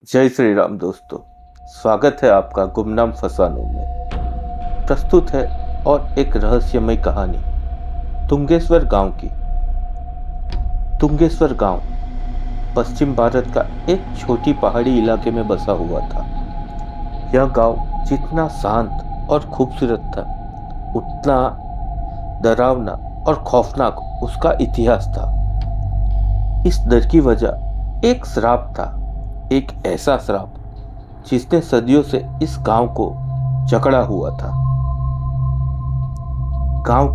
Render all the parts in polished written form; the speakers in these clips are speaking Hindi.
जय श्री राम दोस्तों। स्वागत है आपका गुमनाम फसानों में। प्रस्तुत है और एक रहस्यमय कहानी तुंगेश्वर गांव की। तुंगेश्वर गांव पश्चिम भारत का एक छोटी पहाड़ी इलाके में बसा हुआ था। यह गांव जितना शांत और खूबसूरत था, उतना डरावना और खौफनाक उसका इतिहास था। इस डर की वजह एक श्राप था, एक ऐसा श्राप जिसने सदियों से इस गांव को जकड़ा हुआ था। गांव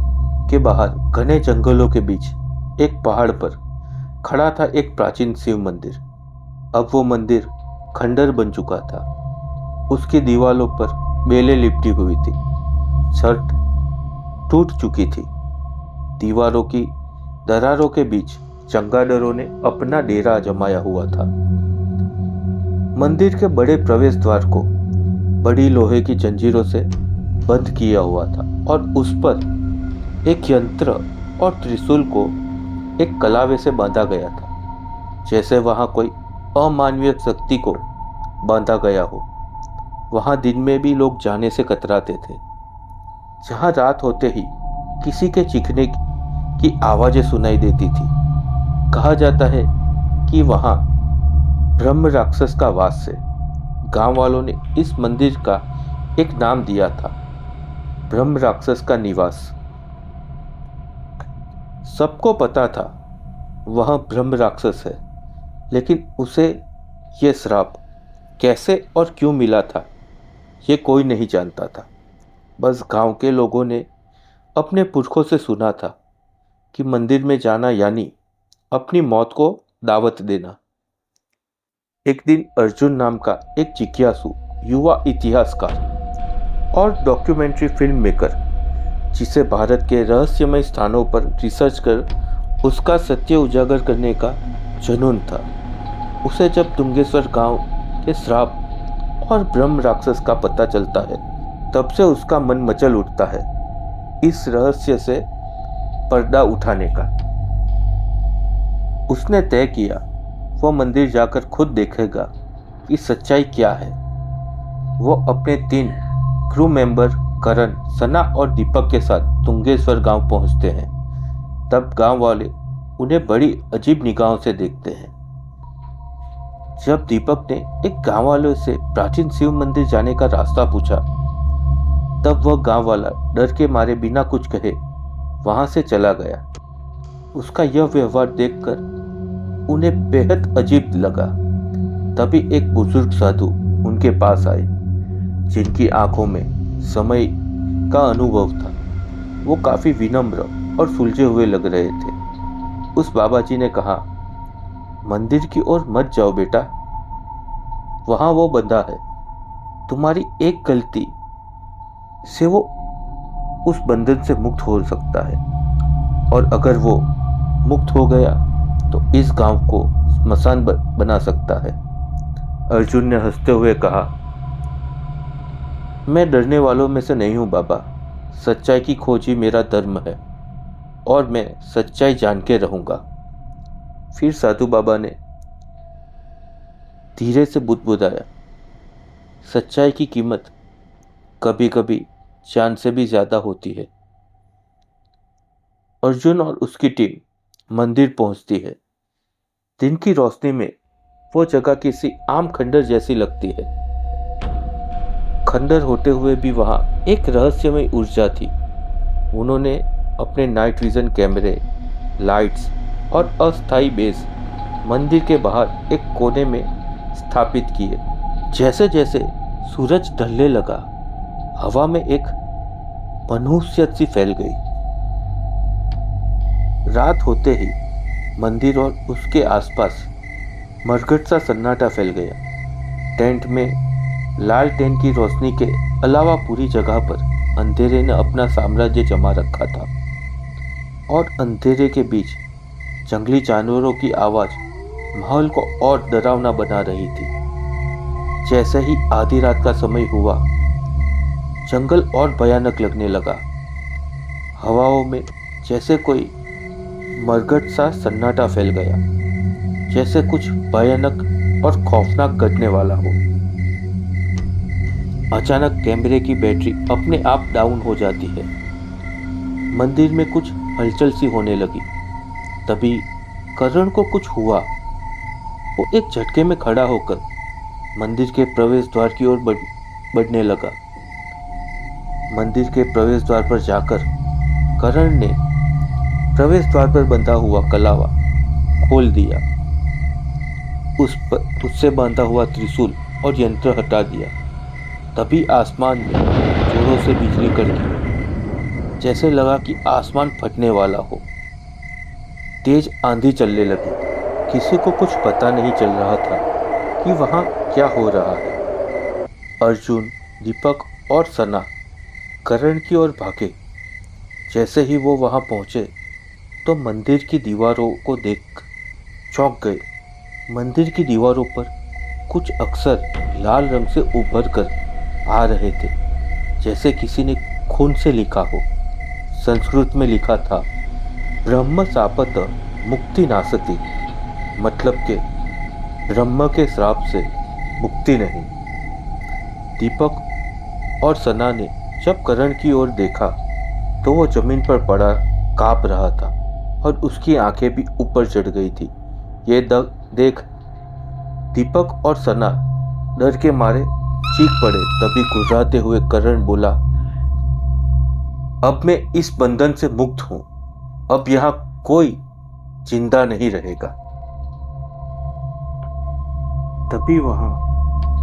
के बाहर घने जंगलों के बीच एक पहाड़ पर खड़ा था एक प्राचीन शिव मंदिर। अब वो मंदिर खंडर बन चुका था। उसकी दीवारों पर बेलें लिपटी हुई थी, छत टूट चुकी थी। दीवारों की दरारों के बीच चमगादड़ों ने अपना डेरा जमाया हुआ था। मंदिर के बड़े प्रवेश द्वार को बड़ी लोहे की जंजीरों से बंद किया हुआ था और उस पर एक यंत्र और त्रिशूल को एक कलावे से बांधा गया था, जैसे वहां कोई अमानवीय शक्ति को बांधा गया हो। वहां दिन में भी लोग जाने से कतराते थे। जहां रात होते ही किसी के चीखने की आवाजें सुनाई देती थी। कहा जाता है कि वहां ब्रह्म राक्षस का वास है। गांव वालों ने इस मंदिर का एक नाम दिया था, ब्रह्म राक्षस का निवास। सबको पता था वह ब्रह्म राक्षस है, लेकिन उसे यह श्राप कैसे और क्यों मिला था, ये कोई नहीं जानता था। बस गांव के लोगों ने अपने पुरखों से सुना था कि मंदिर में जाना यानी अपनी मौत को दावत देना। एक दिन अर्जुन नाम का एक जिज्ञासु युवा इतिहासकार और डॉक्यूमेंट्री फिल्म मेकर, जिसे भारत के रहस्यमय स्थानों पर रिसर्च कर उसका सत्य उजागर करने का जुनून था, उसे जब तुंगेश्वर गांव के श्राप और ब्रह्म राक्षस का पता चलता है, तब से उसका मन मचल उठता है इस रहस्य से पर्दा उठाने का। उसने तय किया वह मंदिर जाकर खुद देखेगा कि सच्चाई क्या है। वो अपने 3 क्रू मेंबर करण, सना और दीपक के साथ तुंगेश्वर गांव पहुंचते हैं। तब गांव वाले उन्हें बड़ी अजीब निगाहों से देखते हैं। जब दीपक ने एक गांव वाले से प्राचीन शिव मंदिर जाने का रास्ता पूछा, तब वह गांव वाला डर के मारे बिना कुछ कहे वहां से चला गया। उसका यह व्यवहार देखकर उन्हें बेहद अजीब लगा। तभी एक बुजुर्ग साधु उनके पास आए, जिनकी आंखों में समय का अनुभव था। वो काफी विनम्र और सुलझे हुए लग रहे थे। उस बाबा जी ने कहा, मंदिर की ओर मत जाओ बेटा, वहां वो बंधा है। तुम्हारी एक गलती से वो उस बंधन से मुक्त हो सकता है, और अगर वो मुक्त हो गया तो इस गांव को स्मशान बना सकता है। अर्जुन ने हंसते हुए कहा, मैं डरने वालों में से नहीं हूं बाबा। सच्चाई की खोज ही मेरा धर्म है और मैं सच्चाई जान के रहूंगा। फिर साधु बाबा ने धीरे से बुदबुदाया, सच्चाई की कीमत कभी कभी जान से भी ज्यादा होती है। अर्जुन और उसकी टीम मंदिर पहुंचती है। दिन की रोशनी में वो जगह किसी आम खंडर जैसी लगती है। खंडर होते हुए भी वहां एक रहस्यमय ऊर्जा थी। उन्होंने अपने नाइट विजन कैमरे, लाइट्स और अस्थायी बेस मंदिर के बाहर एक कोने में स्थापित किए। जैसे जैसे सूरज ढलने लगा, हवा में एक मनहूसियत सी फैल गई। रात होते ही मंदिर और उसके आसपास मरघट सा सन्नाटा फैल गया। टेंट में लाल टेंट की रोशनी के अलावा पूरी जगह पर अंधेरे ने अपना साम्राज्य जमा रखा था, और अंधेरे के बीच जंगली जानवरों की आवाज माहौल को और डरावना बना रही थी। जैसे ही आधी रात का समय हुआ, जंगल और भयानक लगने लगा। हवाओं में जैसे कोई मरघट सा सन्नाटा फैल गया, जैसे कुछ भयानक और खौफनाक घटने वाला हो। अचानक कैमरे की बैटरी अपने आप डाउन हो जाती है। मंदिर में कुछ हलचल सी होने लगी। तभी करण को कुछ हुआ। वो एक झटके में खड़ा होकर मंदिर के प्रवेश द्वार की ओर बढ़ने लगा। मंदिर के प्रवेश द्वार पर जाकर करण ने प्रवेश द्वार पर बंधा हुआ कलावा खोल दिया। उससे बांधा हुआ त्रिशूल और यंत्र हटा दिया। तभी आसमान में जोरों से बिजली कड़की। जैसे लगा कि आसमान फटने वाला हो। तेज आंधी चलने लगी। किसी को कुछ पता नहीं चल रहा था कि वहां क्या हो रहा है। अर्जुन, दीपक और सना करण की ओर भागे। जैसे ही वो वहां पहुंचे तो मंदिर की दीवारों को देख चौंक गए। मंदिर की दीवारों पर कुछ अक्षर लाल रंग से उभर कर आ रहे थे, जैसे किसी ने खून से लिखा हो। संस्कृत में लिखा था, ब्रह्म शापत मुक्ति नासति, मतलब के ब्रह्म के श्राप से मुक्ति नहीं। दीपक और सना ने जब करण की ओर देखा तो वो जमीन पर पड़ा कांप रहा था और उसकी आंखें भी ऊपर चढ़ गई थी। ये देख दीपक और सना डर के मारे चीख पड़े। तभी गुर्राते हुए करण बोला, अब मैं इस बंधन से मुक्त हूं। अब यहां कोई जिंदा नहीं रहेगा। तभी वहां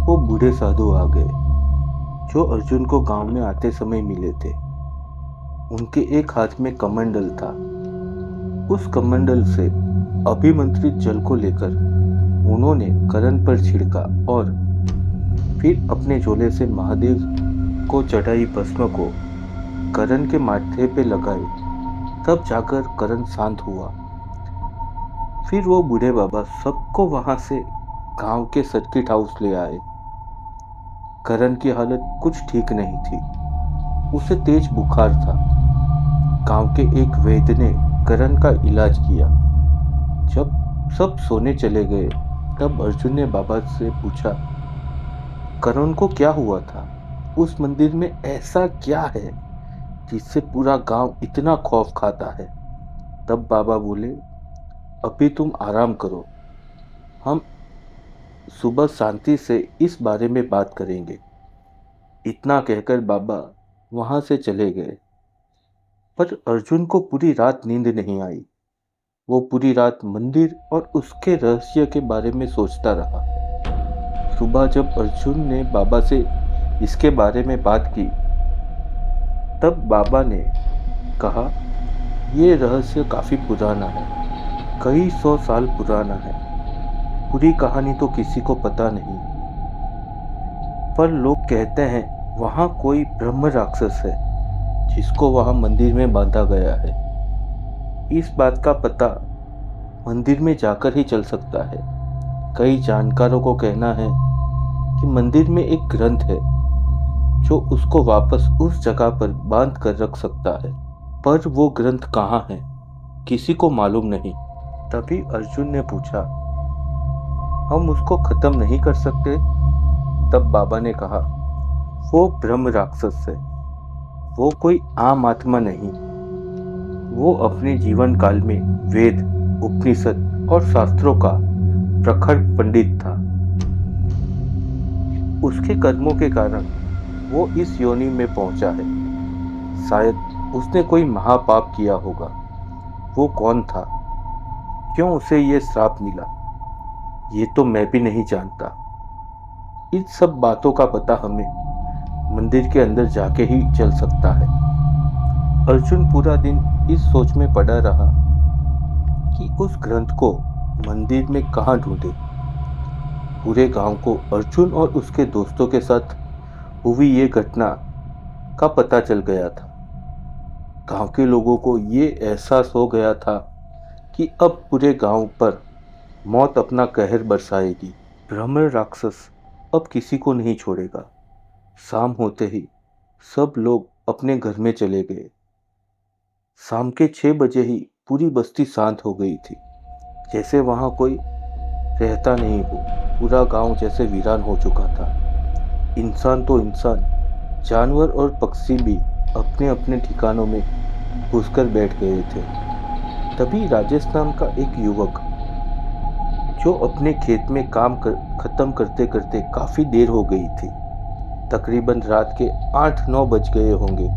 वो बूढ़े साधु आ गए जो अर्जुन को गांव में आते समय मिले थे। उनके एक हाथ में कमंडल था। उस कमंडल से अभिमंत्रित जल को लेकर उन्होंने करण पर छिड़का और फिर अपने झोले से महादेव को चढ़ाई भस्म को करण के माथे पे लगाए। तब जाकर करण शांत हुआ। फिर वो बूढ़े बाबा सबको वहां से गांव के सर्किट हाउस ले आए। करण की हालत कुछ ठीक नहीं थी। उसे तेज बुखार था। गांव के एक वैद्य ने करण का इलाज किया। जब सब सोने चले गए तब अर्जुन ने बाबा से पूछा, करण को क्या हुआ था? उस मंदिर में ऐसा क्या है जिससे पूरा गांव इतना खौफ खाता है? तब बाबा बोले, अभी तुम आराम करो, हम सुबह शांति से इस बारे में बात करेंगे। इतना कहकर बाबा वहां से चले गए। पर अर्जुन को पूरी रात नींद नहीं आई। वो पूरी रात मंदिर और उसके रहस्य के बारे में सोचता रहा। सुबह जब अर्जुन ने बाबा से इसके बारे में बात की तब बाबा ने कहा, ये रहस्य काफी पुराना है, कई 100 साल पुराना है। पूरी कहानी तो किसी को पता नहीं, पर लोग कहते हैं वहां कोई ब्रह्म राक्षस है जिसको वहां मंदिर में बांधा गया है। इस बात का पता मंदिर में जाकर ही चल सकता है। कई जानकारों को कहना है कि मंदिर में एक ग्रंथ है जो उसको वापस उस जगह पर बांध कर रख सकता है, पर वो ग्रंथ कहाँ है किसी को मालूम नहीं। तभी अर्जुन ने पूछा, हम उसको खत्म नहीं कर सकते? तब बाबा ने कहा, वो ब्रह्म राक्षस है, वो कोई आम आत्मा नहीं। वो अपने जीवन काल में वेद, उपनिषद और शास्त्रों का प्रखर पंडित था। उसके कर्मों के कारण वो इस योनि में पहुंचा है। शायद उसने कोई महापाप किया होगा। वो कौन था, क्यों उसे ये श्राप मिला, ये तो मैं भी नहीं जानता। इन सब बातों का पता हमें मंदिर के अंदर जाके ही चल सकता है। अर्जुन पूरा दिन इस सोच में पड़ा रहा कि उस ग्रंथ को मंदिर में कहाँ ढूंढे। पूरे गांव को अर्जुन और उसके दोस्तों के साथ हुई ये घटना का पता चल गया था। गांव के लोगों को ये एहसास हो गया था कि अब पूरे गांव पर मौत अपना कहर बरसाएगी। ब्रह्म राक्षस अब किसी को नहीं छोड़ेगा। शाम होते ही सब लोग अपने घर में चले गए। शाम के 6 बजे ही पूरी बस्ती शांत हो गई थी, जैसे वहां कोई रहता नहीं हो। पूरा गांव जैसे वीरान हो चुका था। इंसान तो इंसान, जानवर और पक्षी भी अपने अपने ठिकानों में घुसकर बैठ गए थे। तभी राजेश नाम का एक युवक, जो अपने खेत में खत्म करते करते काफी देर हो गई थी, तकरीबन रात के 8-9 बज गए होंगे,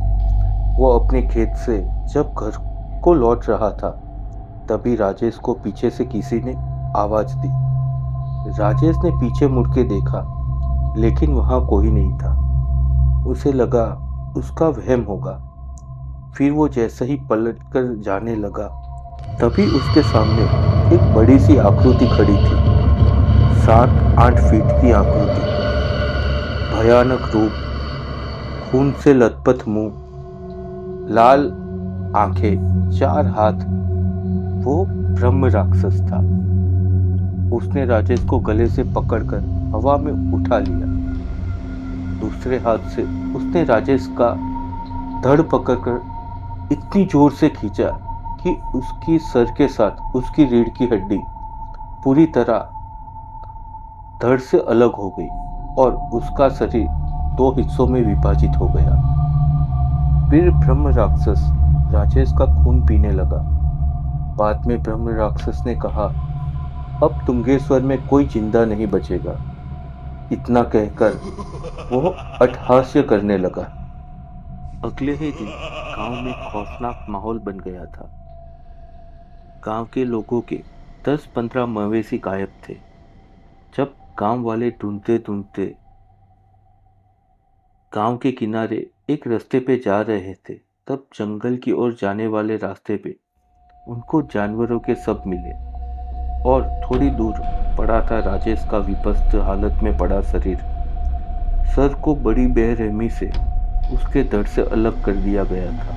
वो अपने खेत से जब घर को लौट रहा था, तभी राजेश को पीछे से किसी ने आवाज दी। राजेश ने पीछे मुड़ के देखा, लेकिन वहां कोई नहीं था। उसे लगा उसका वहम होगा। फिर वो जैसे ही पलट कर जाने लगा, तभी उसके सामने एक बड़ी सी आकृति खड़ी थी। 7-8 फीट की आकृति, भयानक रूप, खून से लथपथ मुंह, लाल आंखें, 4 हाथ। वो ब्रह्म राक्षस था। उसने राजेश को गले से पकड़कर हवा में उठा लिया। दूसरे हाथ से उसने राजेश का धड़ पकड़कर इतनी जोर से खींचा कि उसकी सर के साथ उसकी रीढ़ की हड्डी पूरी तरह धड़ से अलग हो गई और उसका शरीर 2 हिस्सों में विभाजित हो गया। फिर ब्रह्म राक्षस राजेश का खून पीने लगा। बाद में ब्रह्म राक्षस ने कहा, अब तुंगेश्वर में कोई जिंदा नहीं बचेगा। इतना कहकर वो अट्टहास्य करने लगा। अगले ही दिन गांव में खौफनाक माहौल बन गया था। गांव के लोगों के 10-15 मवेशी गायब थे। जब गांव वाले ढूंढते ढूंढते गांव के किनारे एक रास्ते पे जा रहे थे, तब जंगल की ओर जाने वाले रास्ते पे उनको जानवरों के शव मिले और थोड़ी दूर पड़ा था राजेश का विपस्त हालत में पड़ा शरीर। सर को बड़ी बेरहमी से उसके धड़ से अलग कर दिया गया था।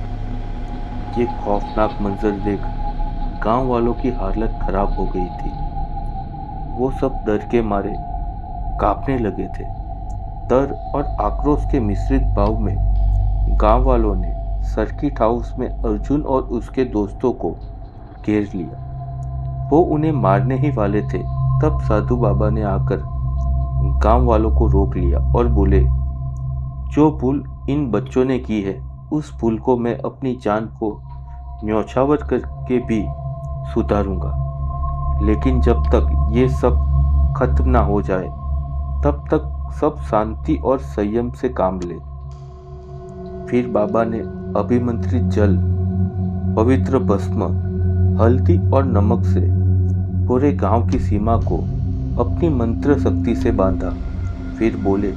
ये खौफनाक मंजर देख गांव वालों की हालत खराब हो गई थी। वो सब डर के मारे कांपने लगे थे। डर और आक्रोश के मिश्रित भाव में गांव वालों ने सर्किट हाउस में अर्जुन और उसके दोस्तों को घेर लिया। वो उन्हें मारने ही वाले थे, तब साधु बाबा ने आकर गांव वालों को रोक लिया और बोले, जो भूल इन बच्चों ने की है, उस भूल को मैं अपनी जान को न्यौछावर करके भी सुधारूंगा। लेकिन जब तक ये सब खत्म ना हो जाए, तब तक सब शांति और संयम से काम ले। फिर बाबा ने अभिमंत्रित जल, पवित्र भस्म, हल्दी और नमक से पूरे गांव की सीमा को अपनी मंत्र शक्ति से बांधा। फिर बोले,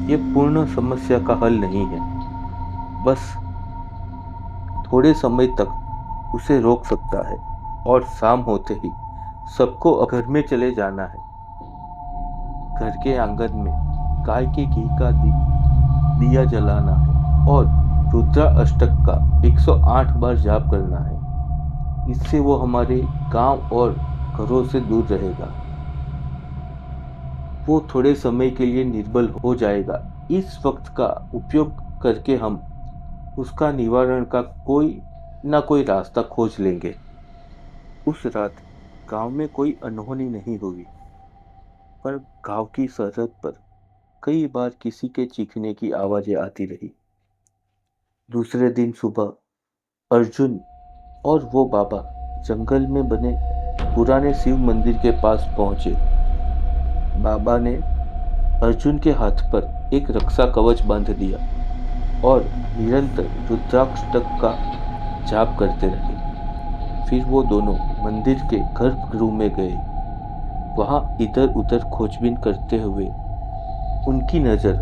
ये पूर्ण समस्या का हल नहीं है, बस थोड़े समय तक उसे रोक सकता है और शाम होते ही सबको घर में चले जाना है। घर के आंगन में गाय के घी का दिया जलाना है और रुद्रा अष्टक का 108 बार जाप करना है। इससे वो हमारे गांव और घरों से दूर रहेगा। वो थोड़े समय के लिए निर्बल हो जाएगा। इस वक्त का उपयोग करके हम उसका निवारण का कोई ना कोई रास्ता खोज लेंगे। उस रात गांव में कोई अनहोनी नहीं हुई, पर गांव की सरहद पर कई बार किसी के चीखने की आवाजें आती रही। दूसरे दिन सुबह अर्जुन और वो बाबा जंगल में बने पुराने शिव मंदिर के पास पहुंचे। बाबा ने अर्जुन के हाथ पर एक रक्षा कवच बांध दिया और निरंतर रुद्राष्टक का जाप करते रहे। फिर वो दोनों मंदिर के गर्भगृह में गए। वहां इधर उधर खोजबीन करते हुए उनकी नजर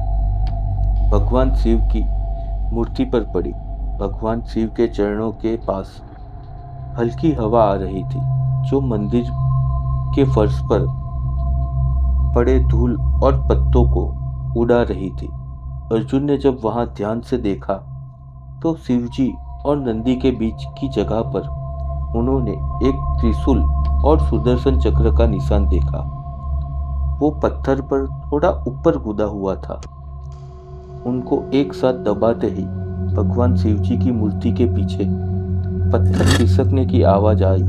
भगवान शिव की मूर्ति पर पड़ी। भगवान शिव के चरणों के पास हल्की हवा आ रही थी, जो मंदिर के फर्श पर पड़े धूल और पत्तों को उड़ा रही थी। अर्जुन ने जब वहां ध्यान से देखा, तो शिवजी और नंदी के बीच की जगह पर उन्होंने एक त्रिशूल और सुदर्शन चक्र का निशान देखा। वो पत्थर पर थोड़ा ऊपर कूदा हुआ था। उनको एक साथ दबाते ही भगवान शिवजी की मूर्ति के पीछे पत्थर खिसकने की आवाज आई।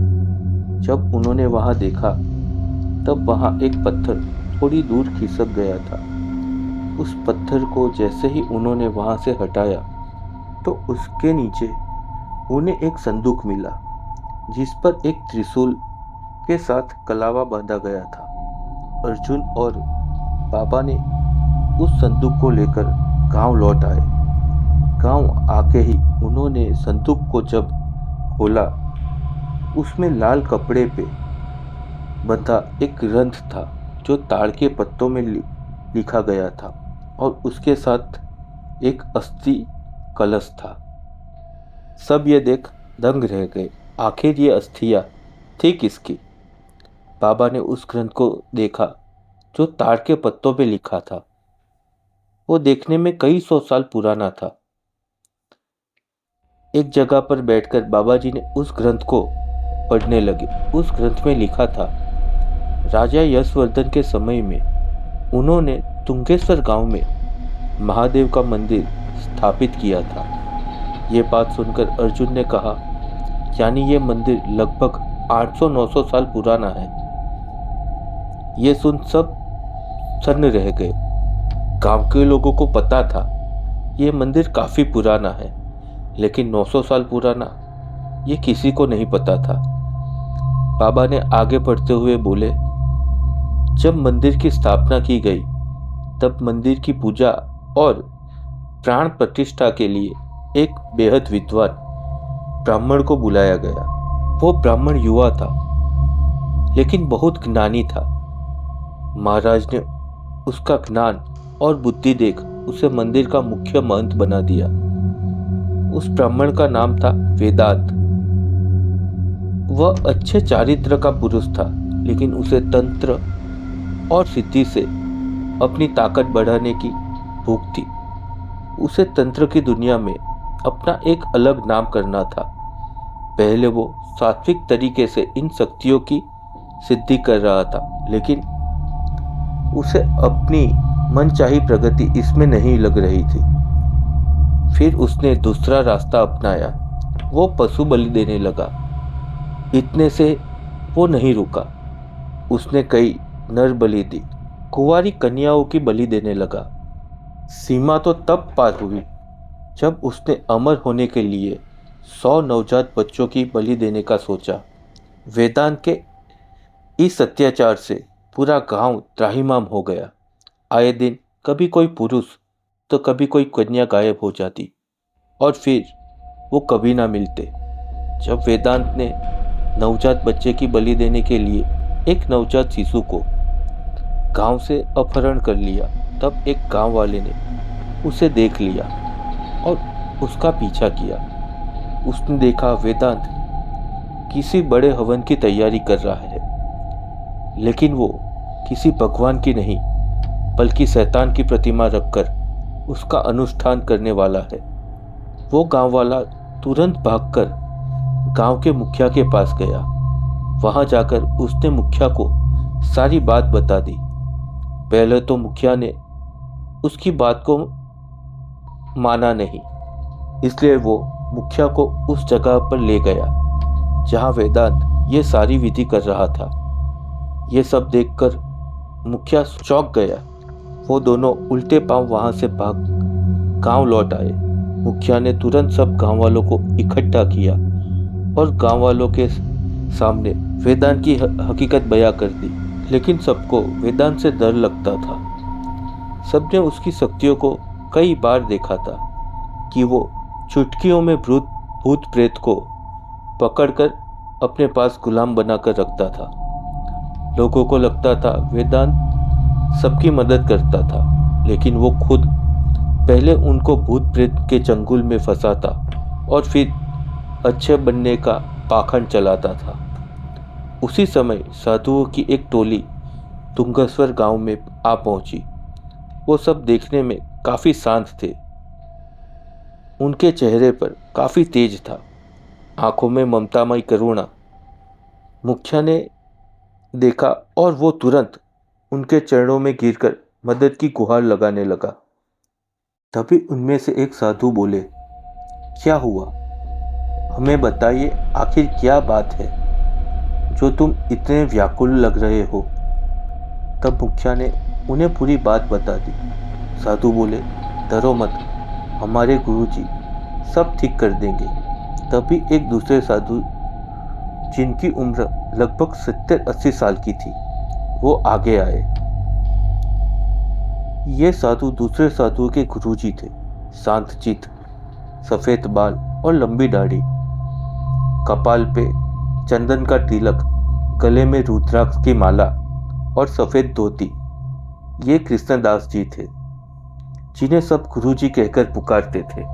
जब उन्होंने वहां देखा, तब वहां एक पत्थर थोड़ी दूर खिसक गया था। उस पत्थर को जैसे ही उन्होंने वहां से हटाया तो उसके नीचे उन्हें एक संदूक मिला जिस पर एक त्रिशूल के साथ कलावा बांधा गया था। अर्जुन और बाबा ने उस संदूक को लेकर गांव लौट आए। गांव आके ही उन्होंने संदूक को जब खोला, उसमें लाल कपड़े पे बंधा एक ग्रंथ था जो ताड़ के पत्तों में लिखा गया था और उसके साथ एक अस्थि कलश था। सब ये देख दंग रह गए। आखिर ये अस्थियां थी किसकी? बाबा ने उस ग्रंथ को देखा जो ताड़ के पत्तों पे लिखा था। वो देखने में कई 100 साल पुराना था। एक जगह पर बैठकर बाबा जी ने उस ग्रंथ को पढ़ने लगे। उस ग्रंथ में लिखा था, राजा यशवर्धन के समय में उन्होंने तुंगेश्वर गांव में महादेव का मंदिर स्थापित किया था। ये बात सुनकर अर्जुन ने कहा, यानी ये मंदिर लगभग 800-900 साल पुराना है। ये सुन सब सन्न रह गए। गांव के लोगों को पता था ये मंदिर काफी पुराना है, लेकिन 900 साल पुराना ये किसी को नहीं पता था। बाबा ने आगे बढ़ते हुए बोले, जब मंदिर की स्थापना की गई तब मंदिर की पूजा और प्राण प्रतिष्ठा के लिए एक बेहद विद्वान ब्राह्मण को बुलाया गया। वो ब्राह्मण युवा था लेकिन बहुत ज्ञानी था। महाराज ने उसका ज्ञान और बुद्धि देख उसे मंदिर का मुख्य महंत बना दिया। उस ब्राह्मण का नाम था वेदांत। वह अच्छे चारित्र का पुरुष था, लेकिन उसे तंत्र और सिद्धि से अपनी ताकत बढ़ाने की भूख थी। उसे तंत्र की दुनिया में अपना एक अलग नाम करना था। पहले वो सात्विक तरीके से इन शक्तियों की सिद्धि कर रहा था, लेकिन उसे अपनी मनचाही प्रगति इसमें नहीं लग रही थी। फिर उसने दूसरा रास्ता अपनाया। वो पशु बलि देने लगा। इतने से वो नहीं रुका। उसने कई नर बलि दी। कुंवारी कन्याओं की बलि देने लगा। सीमा तो तब पार हुई जब उसने अमर होने के लिए 100 नवजात बच्चों की बलि देने का सोचा। वेदांत के इस अत्याचार से पूरा गांव त्राहिमाम हो गया। आए दिन कभी कोई पुरुष तो कभी कोई कन्या गायब हो जाती और फिर वो कभी ना मिलते। जब वेदांत ने नवजात बच्चे की बलि देने के लिए एक नवजात शिशु को गांव से अपहरण कर लिया, तब एक गांव वाले ने उसे देख लिया और उसका पीछा किया। उसने देखा वेदांत किसी बड़े हवन की तैयारी कर रहा है, लेकिन वो किसी भगवान की नहीं बल्कि शैतान की प्रतिमा रखकर उसका अनुष्ठान करने वाला है। वो गांव वाला तुरंत भागकर गांव के मुखिया के पास गया। वहां जाकर उसने मुखिया को सारी बात बता दी। पहले तो मुखिया ने उसकी बात को माना नहीं, इसलिए वो मुखिया को उस जगह पर ले गया जहां वेदांत ये सारी विधि कर रहा था। ये सब देखकर मुखिया चौंक गया। वो दोनों उल्टे पांव वहां से भाग गांव लौट आए। मुखिया ने तुरंत सब गांव वालों को इकट्ठा किया और गांव वालों के सामने वेदांत की हकीकत बयां कर दी, लेकिन सबको वेदांत से डर लगता था। सबने उसकी शक्तियों को कई बार देखा था कि वो चुटकियों में भूत प्रेत को पकड़कर अपने पास गुलाम बनाकर रखता था। लोगों को लगता था वेदांत सबकी मदद करता था, लेकिन वो खुद पहले उनको भूत प्रेत के चंगुल में फंसाता और फिर अच्छे बनने का पाखंड चलाता था। उसी समय साधुओं की एक टोली तुंगेश्वर गांव में आ पहुंची। वो सब देखने में काफी शांत थे। उनके चेहरे पर काफी तेज था, आंखों में ममतामयी करुणा। मुखिया ने देखा और वो तुरंत उनके चरणों में गिरकर मदद की गुहार लगाने लगा। तभी उनमें से एक साधु बोले, क्या हुआ? हमें बताइए, आखिर क्या बात है जो तुम इतने व्याकुल लग रहे हो? तब मुखिया ने उन्हें पूरी बात बता दी। साधु बोले, डरो मत, हमारे गुरुजी सब ठीक कर देंगे। तभी एक दूसरे साधु, जिनकी उम्र लगभग 70-80 साल की थी, वो आगे आए। ये साधु दूसरे साधुओं के गुरुजी थे। शांतचित, सफेद बाल और लंबी दाढ़ी, कपाल पे चंदन का तिलक, गले में रुद्राक्ष की माला और सफेद धोती। ये कृष्णदास जी थे, जिन्हें सब गुरुजी कहकर पुकारते थे।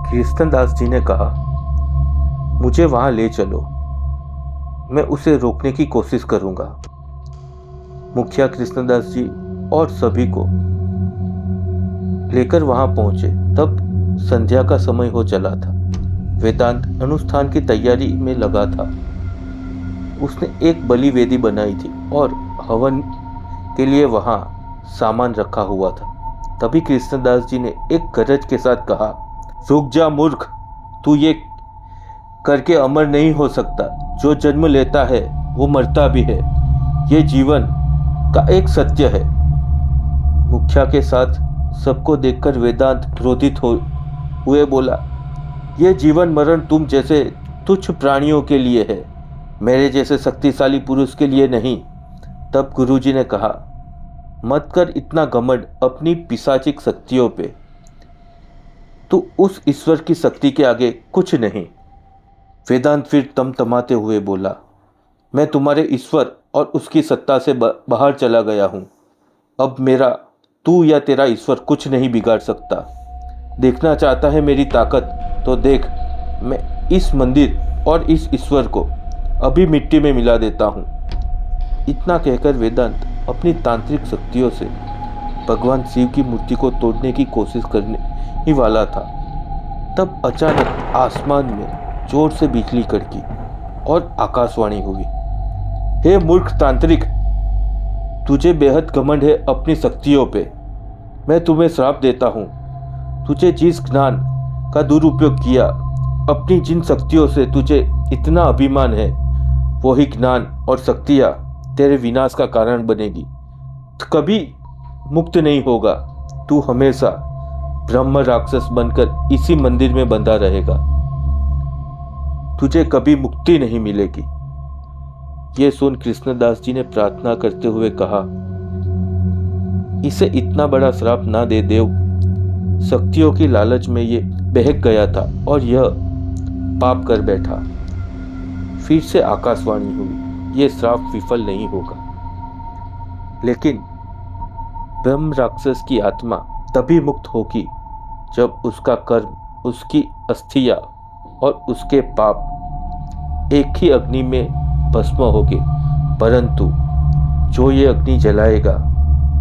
कृष्णदास जी ने कहा, मुझे वहां ले चलो, मैं उसे रोकने की कोशिश करूंगा। मुखिया कृष्णदास जी और सभी को लेकर वहां पहुंचे। तब संध्या का समय हो चला था। वेदांत अनुष्ठान की तैयारी में लगा था। उसने एक बलि वेदी बनाई थी और हवन के लिए वहां सामान रखा हुआ था। तभी कृष्णदास जी ने एक गरज के साथ कहा, रुक जा मूर्ख, तू ये करके अमर नहीं हो सकता। जो जन्म लेता है वो मरता भी है, ये जीवन का एक सत्य है। मुखिया के साथ सबको देखकर वेदांत क्रोधित हुए बोला, ये जीवन मरण तुम जैसे तुच्छ प्राणियों के लिए है, मेरे जैसे शक्तिशाली पुरुष के लिए नहीं। तब गुरुजी ने कहा, मत कर इतना घमंड अपनी पिशाचिक शक्तियों पे, तू उस ईश्वर की शक्ति के आगे कुछ नहीं। वेदांत फिर तमतमाते हुए बोला, मैं तुम्हारे ईश्वर और उसकी सत्ता से बाहर चला गया हूं। अब मेरा तू या तेरा ईश्वर कुछ नहीं बिगाड़ सकता। देखना चाहता है मेरी ताकत तो देख, मैं इस मंदिर और इस ईश्वर को अभी मिट्टी में मिला देता हूं। इतना कहकर वेदांत अपनी तांत्रिक शक्तियों से भगवान शिव की मूर्ति को तोड़ने की कोशिश करने ही वाला था। तब अचानक आसमान में जोर से बिजली कड़की और आकाशवाणी हुई, हे मूर्ख तांत्रिक, तुझे बेहद घमंड है अपनी शक्तियों पे। मैं तुम्हें श्राप देता हूँ। तुझे जिस ज्ञान का दुरुपयोग किया, अपनी जिन शक्तियों से तुझे इतना अभिमान है, वही ज्ञान और शक्तियाँ तेरे विनाश का कारण बनेगी। तो कभी मुक्त नहीं होगा। तू हमेशा ब्रह्म राक्षस बनकर इसी मंदिर में बंधा रहेगा। तुझे कभी मुक्ति नहीं मिलेगी। ये सुन कृष्णदास जी ने प्रार्थना करते हुए कहा, इसे इतना बड़ा श्राप ना दे देव। शक्तियों की लालच में ये बहक गया था और यह पाप कर बैठा। फिर से आकाशवाणी हुई, ये श्राप विफल नहीं होगा। लेकिन ब्रह्म राक्षस की आत्मा तभी मुक्त होगी जब उसका कर्म, उसकी अस्थियां और उसके पाप एक ही अग्नि में भस्म होंगे। परंतु जो ये अग्नि जलाएगा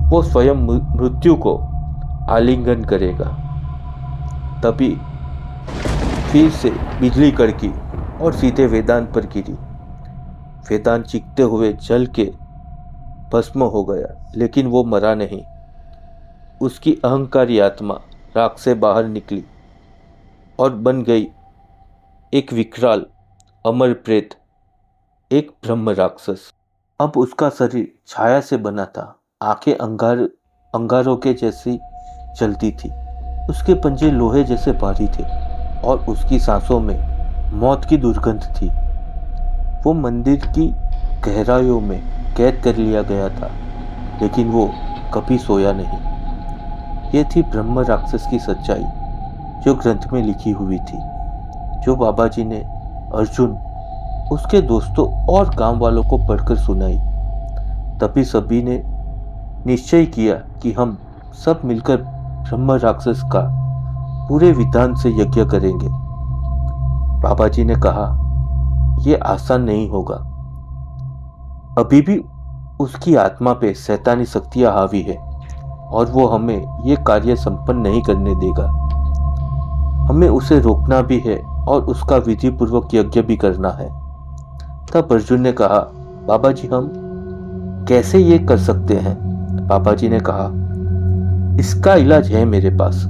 वो स्वयं मृत्यु को आलिंगन करेगा। तभी फिर से बिजली कड़की और सीधे वेदांत पर गिरी। वेदांत चीखते हुए जल के भस्म हो गया, लेकिन वो मरा नहीं। उसकी अहंकारी आत्मा राख से बाहर निकली और बन गई एक विकराल अमर प्रेत, एक ब्रह्म राक्षस। अब उसका शरीर छाया से बना था, आंखें अंगारों के जैसी जलती थी, उसके पंजे लोहे जैसे भारी थे और उसकी सांसों में मौत की दुर्गंध थी। वो मंदिर की गहराइयों में कैद कर लिया गया था, लेकिन वो कभी सोया नहीं। ये थी ब्रह्म राक्षस की सच्चाई, जो ग्रंथ में लिखी हुई थी, जो बाबा जी ने अर्जुन, उसके दोस्तों और गांव वालों को पढ़कर सुनाई। तभी सभी ने निश्चय किया कि हम सब मिलकर ब्रह्म राक्षस का पूरे विधान से यज्ञ करेंगे। बाबा जी ने कहा, यह आसान नहीं होगा। अभी भी उसकी आत्मा पे शैतानी शक्तियां हावी है और वो हमें ये कार्य संपन्न नहीं करने देगा। हमें उसे रोकना भी है और उसका विधि पूर्वक यज्ञ भी करना है। तब अर्जुन ने कहा, बाबा जी हम कैसे ये कर सकते हैं? बाबा जी ने कहा, इसका इलाज है मेरे पास।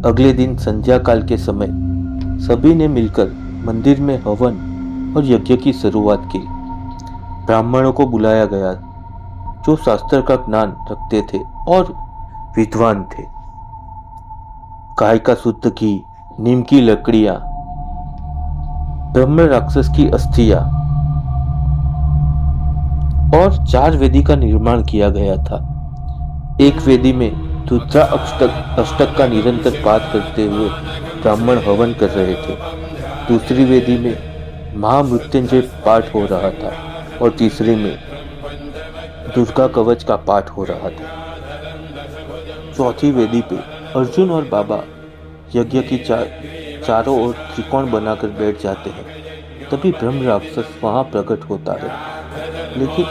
अगले दिन संध्या काल के समय सभी ने मिलकर मंदिर में हवन और यज्ञ की शुरुआत की। ब्राह्मणों को बुलाया गया जो शास्त्र का ज्ञान रखते थे और विद्वान थे। गाय का शुद्ध घी, नीम की लकड़ियां, ब्रह्म राक्षस की अस्थियां और 4 वेदी का निर्माण किया गया था। एक वेदी में रुद्रा अष्टक का निरंतर पाठ करते हुए ब्राह्मण हवन कर रहे थे। दूसरी वेदी में महामृत्युंजय पाठ हो रहा था और तीसरे में दुर्गा कवच का पाठ हो रहा था। चौथी वेदी पे अर्जुन और बाबा यज्ञ की चारों ओर त्रिकोण बनाकर बैठ जाते हैं। तभी ब्रह्म राक्षस वहां प्रकट होता है, लेकिन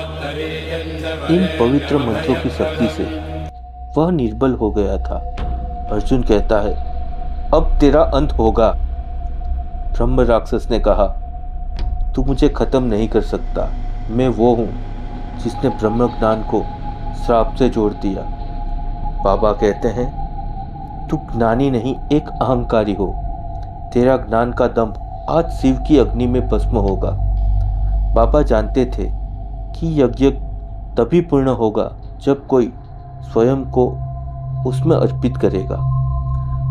इन पवित्र मंत्रों की शक्ति से वह निर्बल हो गया था। अर्जुन कहता है, अब तेरा अंत होगा। ब्रह्म राक्षस ने कहा, तू मुझे खत्म नहीं कर सकता। मैं वो हूं जिसने ब्रह्म ज्ञान को श्राप से जोड़ दिया। बाबा कहते हैं, तू ज्ञानी नहीं, एक अहंकारी हो। तेरा ज्ञान का दंभ आज शिव की अग्नि में भस्म होगा। बाबा जानते थे कि यज्ञ तभी पूर्ण होगा जब कोई स्वयं को उसमें अर्पित करेगा।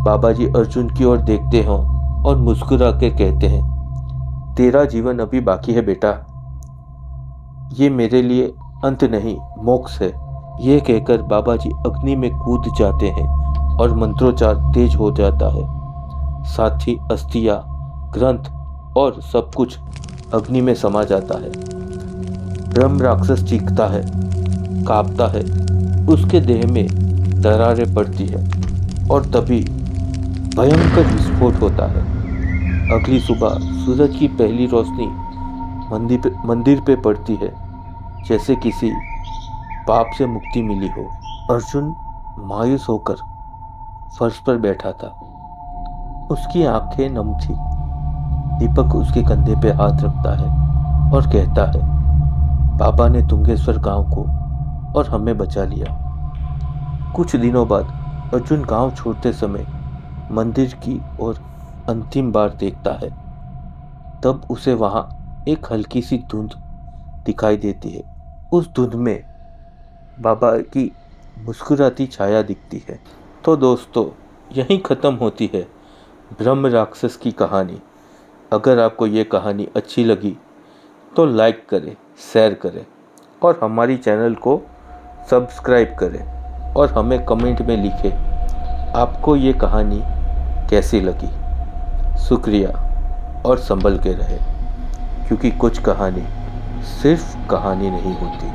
बाबा जी अर्जुन की ओर देखते हैं और मुस्कुरा के कहते हैं, तेरा जीवन अभी बाकी है बेटा। ये मेरे लिए अंत नहीं, मोक्ष है। ये कहकर बाबा जी अग्नि में कूद जाते हैं और मंत्रोच्चार तेज हो जाता है। साथ ही अस्थियां, ग्रंथ और सब कुछ अग्नि में समा जाता है। ब्रह्म राक्षस चीखता है, कांपता है, उसके देह में दरारें पड़ती है और तभी भयंकर विस्फोट होता है। अगली सुबह सूरज की पहली रोशनी मंदिर पे पड़ती है, जैसे किसी पाप से मुक्ति मिली हो। अर्जुन मायूस होकर फर्श पर बैठा था, उसकी आंखें नम थी। दीपक उसके कंधे पे हाथ रखता है और कहता है, बाबा ने तुंगेश्वर गांव को और हमें बचा लिया। कुछ दिनों बाद अर्जुन गांव छोड़ते समय मंदिर की ओर अंतिम बार देखता है। तब उसे वहां एक हल्की सी धुंध दिखाई देती है। उस धुंध में बाबा की मुस्कुराती छाया दिखती है। तो दोस्तों, यहीं ख़त्म होती है ब्रह्म राक्षस की कहानी। अगर आपको ये कहानी अच्छी लगी तो लाइक करें, शेयर करें और हमारी चैनल को सब्सक्राइब करें और हमें कमेंट में लिखें आपको ये कहानी कैसी लगी। शुक्रिया और संभल के रहें, क्योंकि कुछ कहानी सिर्फ कहानी नहीं होती।